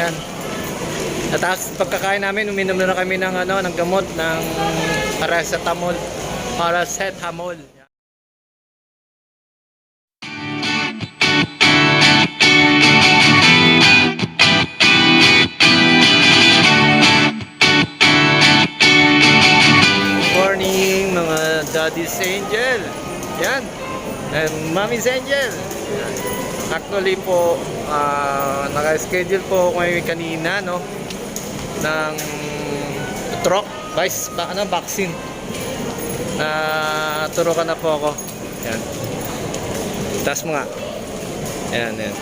Ayan. At tapos pagkakain namin, uminom na kami ng ng gamot ng paracetamol. Paracetamol. Morning mga Daddy's Angel. Yan. And Mommy's Angel. Yan. Actually po, naka-schedule po ako kanina, no, ng truck, vaccine. Turukan na po ako. Yan. Taas mo nga. Ayan, yan.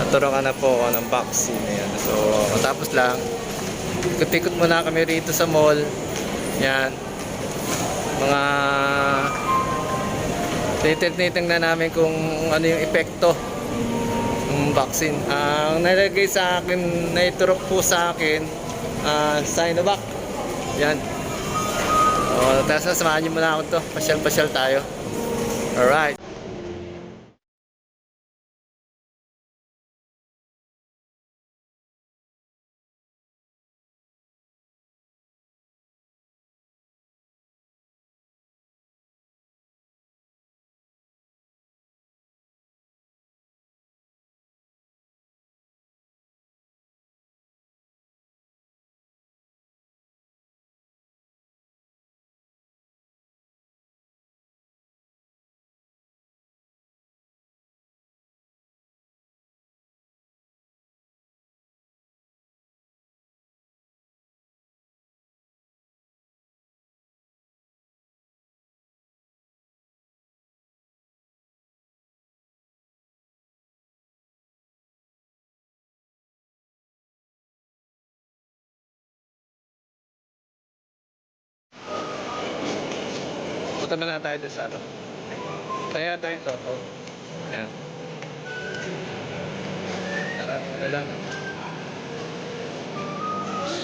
Naturukan na po ako ng vaccine. Ayan. So, matapos lang, ikot-ikot muna kami rito sa mall. Yan. Mga titignan na namin kung ano yung epekto ng vaccine. Ang nilagay sa akin, naiturok po sa akin, Sinovac. Yan. O, tapos samahan nyo muna ako to. Pasyal-pasyal tayo. Alright. Punta na tayo doon sa ano. Kaya tayo ito. Oh. Ayan. Ano lang.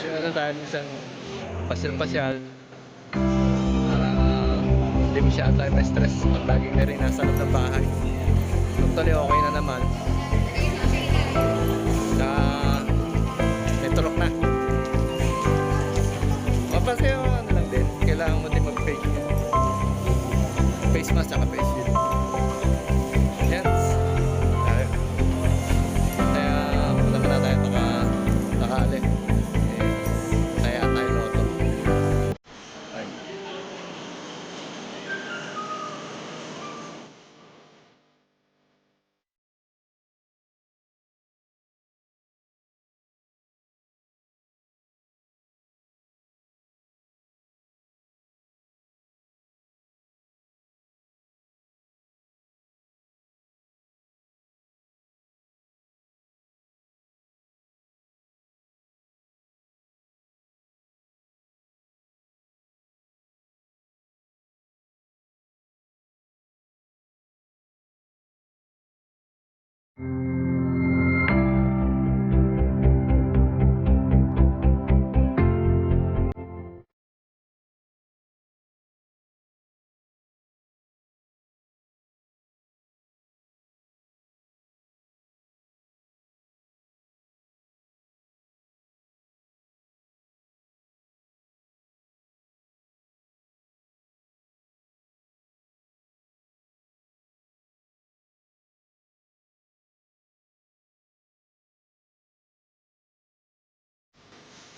Ano tayo isang pasyal-pasyal. Hindi masyado tayo stress pag laging na rin nasa loob ng bahay. Actually okay na naman. May turok na. Mapansin mo ano lang din. Kailangan mo din mag-face shield. Face mask at face shield. Yan. Kaya punta na tayo nakali. Kaya tayo loto. Ay.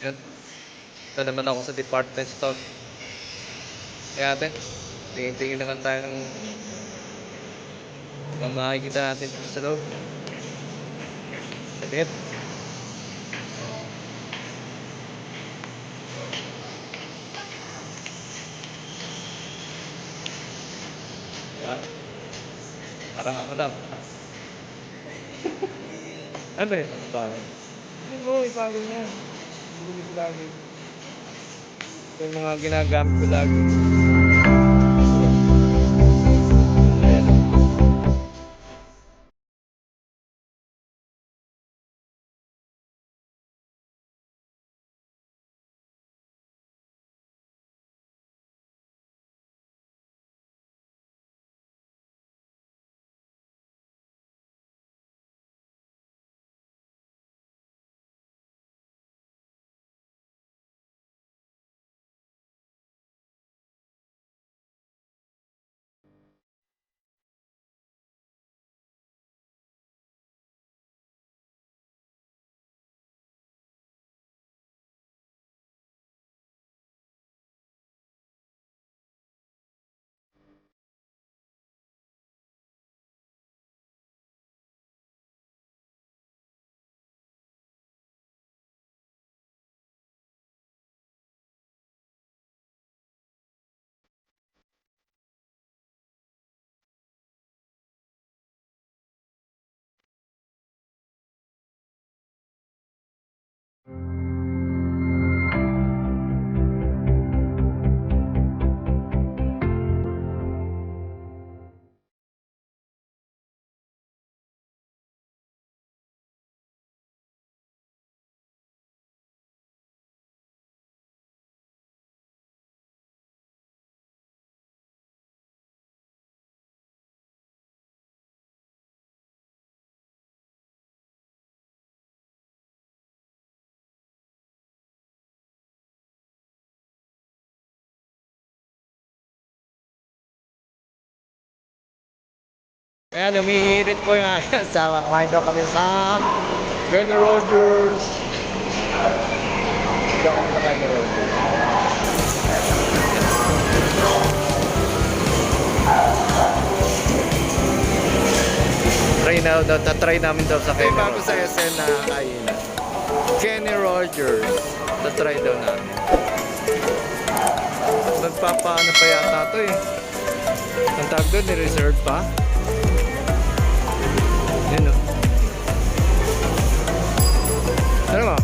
Yan. Ito naman ako sa department store. Kaya ate, tingin-tingin naman tayo ng makikita natin sa loob. Saglit. Yan. Parang ako lang. Ano yun? Parang. Hindi mo, ipago niya. Hindi ko lagi. Ito yung mga ginagamit ko lagi. Ayan, umihirit po yung aking asawa. Kumain daw kami sa Kenny Rogers. Hindi ako sa Kenny Rogers. Try namin daw sa Kenny Rogers. Bago sa SN na kainan. Kenny Rogers. Try daw namin. Nagpapaano pa yata ito eh. Ang tawag doon, ni-reserve pa. Yun o. Ano mo?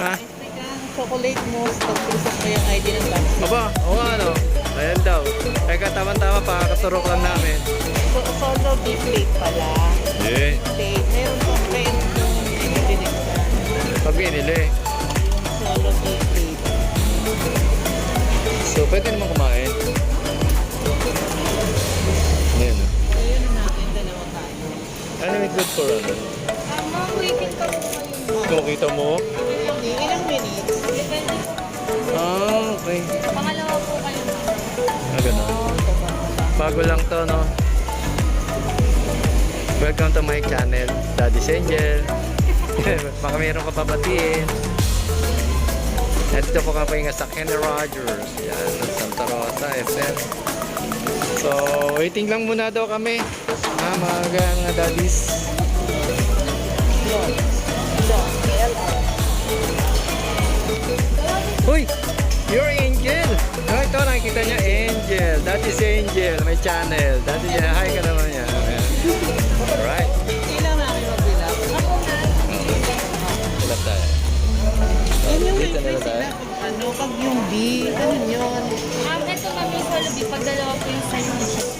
Ha? Chocolate mousse, pagpisan ko yung ID ng box. Aba, oo ano. Ayan daw. Kaya tama-tama pa, katurok lang namin. Solo beef plate pala. Eh. Plate. Meron po kayo yung binigyan. Pag binili. Solo beef plate. So, pwede naman kumain. Ayan o. Ayun na natin, dalawa tayo. Ano yung good for ano? Waiting ka po ngayon. Kung kita mo? Hindi, ilang minutes? Ah, okay. Pangalawa po kayo. Ah, ganun. Bago lang to, no? Welcome to my channel, Daddy's Angel. Baka mayroon ka pabatiin. At dito po kami nga sa Kenny Rogers. Yan, Santa Rosa, FM. So, waiting lang muna daw kami. Mga daddies. Uy! You're Angel! Oh, ito nakikita niya, Angel. That is Angel, my channel. That is, hi ka naman yan. Alright. Ilang namin mag-bilap? Ako na. Silap tayo. Yun yung Dito may na tayo. ano, pag yung B, ganun yun. Ito kami solo beef, pag dalawa po yung sandwich.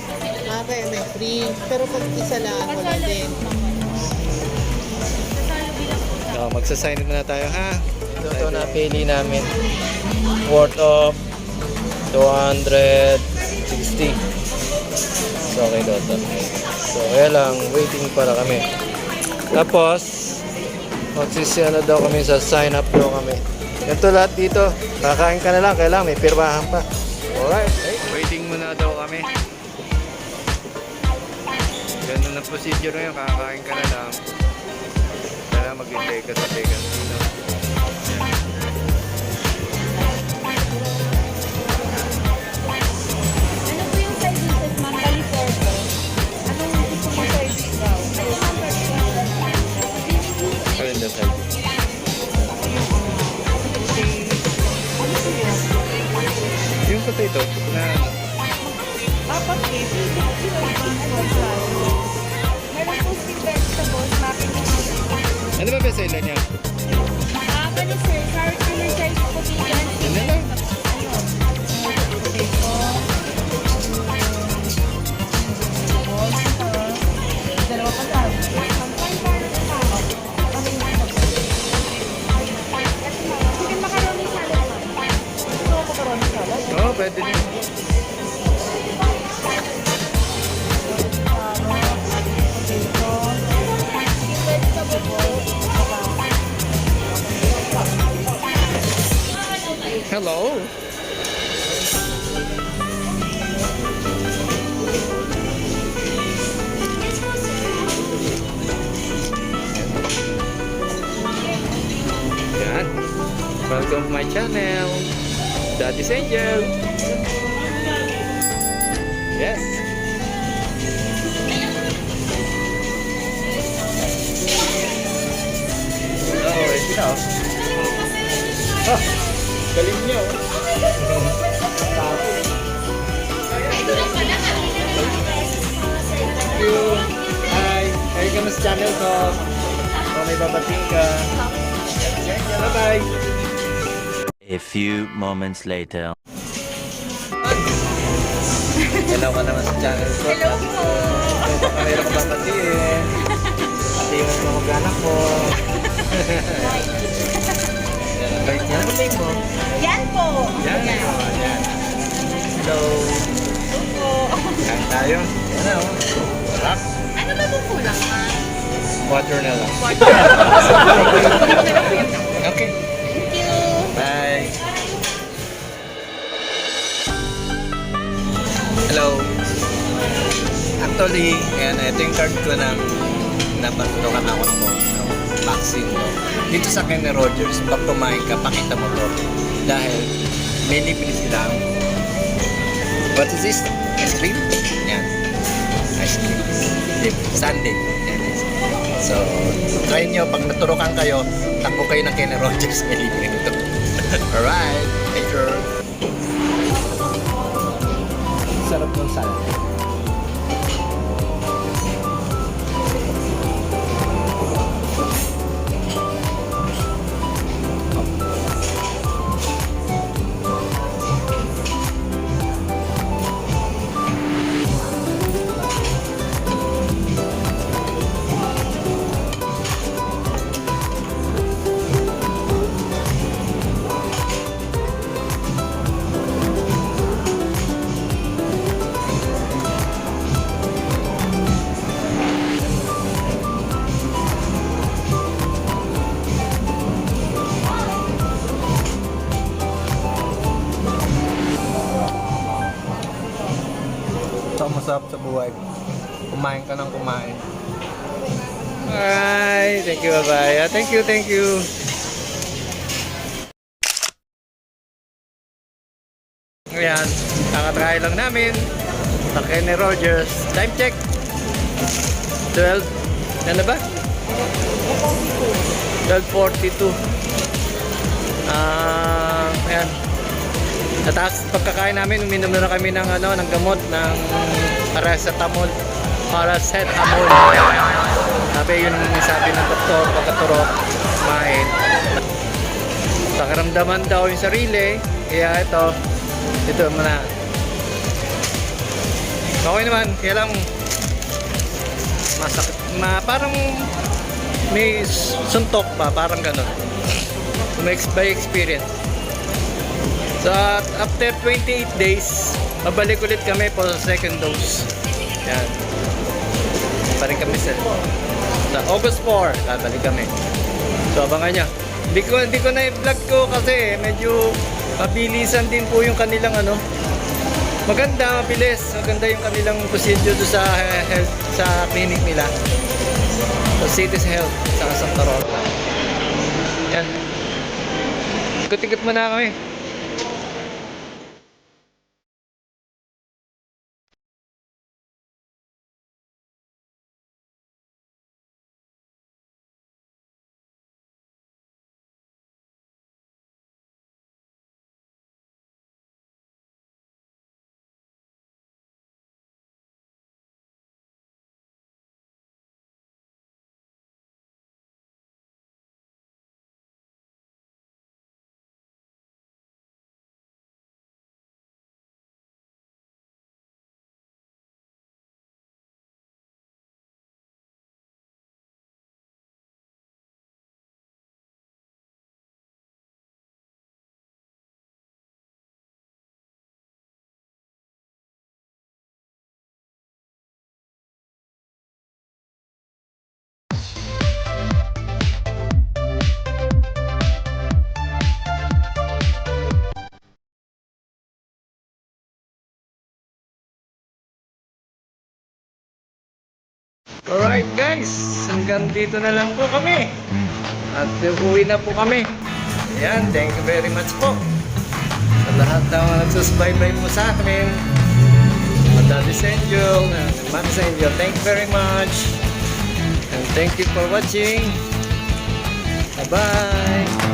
Kaya may free. Pero pag isa lang, wala din. Oh, magsasign in muna tayo ha. Ito napili namin. Worth of 260. So okay daw ito. So kaya lang, waiting para kami. Tapos, magsisiyano daw kami sa sign up daw kami. Ganito lahat dito. Kakain ka na lang, kailangan may pirmahan pa. Alright. Waiting muna daw kami. Ganun ang procedure na yun, kakain ka na lang. Kailangan maghintay ka sa vacancy, no? Ano po yung side dishes, ma'am? Balitor po. Anong gusto mo side dish daw? Ayun daw side. Yung potato na Apat KG. Meron po sweet vegetables, mapping yung ano ba bestseller niya? Bali sir, sour cream size po dito. Yun na lang. Dalawa pa lang. Chicken macaroni salad, ma'am. Gusto ko macaroni salad. Oo, pwede din. Hello. Yan. Welcome to my channel, Daddy's Angel. Yes. Oh, ready na. Ah, galing niyo. Thank you. Hi. Hi ka sa channel ko. Kung may babating ka. Bye-bye. A few moments later. Hello ka naman sa channel ko. Hello po. Baka mayroon ka babatiin. Pati yung mga mag-anak ko. Bait niya. Bait mo. Yan po. Yan. Yan. Hello. Kain tayo. Ano? Sarap. Ano ba po kulang, ma'am? Water na lang. Okay. Thank you. Hello. Actually, ayan, ito yung card ko na napatulokan ako ng vaccine. Dito sa Kenny Rogers, pag kumain ka, pakita mo to. Dahil may libre silang. What is this? Ice cream? Yan. Ice cream. Sunday. Yan, ice cream. So, try nyo. Pag naturukan kayo, takbo kayo ng Kenny Rogers. May libre nito. Alright. Later. Sarap ng salad. Ito ang masarap sa buhay. Kumain ka ng kumain. Alright. Thank you, bye-bye. Thank you. Ayan. Kakatry lang namin. Sa Kenny Rogers. Time check. 12. Ano ba? 12:42. Ayan. At pagkakain namin, uminom na kami ng ng gamot ng paracetamol. Sabi yun sabi ng doktor pagkaturok, kumain. Pakiramdaman daw yung sarili, kaya ito muna. Okay naman, kaya lang masakit, parang may suntok pa, parang gano'n. By experience. So after 28 days, mabalik ulit kami for second dose. Yan. Pa rin kami sa August 4, babalik kami. So abangan nyo. Hindi ko na i-vlog ko kasi medyo mabilisan din po yung kanilang maganda, mabilis. Maganda yung kanilang procedure sa health, sa clinic nila. So Cities Health sa Santa Rosa. Yan. Ikot-ikot muna kami. Alright guys, hanggang dito na lang po kami. At uwi na po kami. Ayan, thank you very much po. Sa lahat ng nagsusbaybay mo sa akin. Daddy Angel, Ma'am Angel, thank you very much. And thank you for watching. Bye-bye.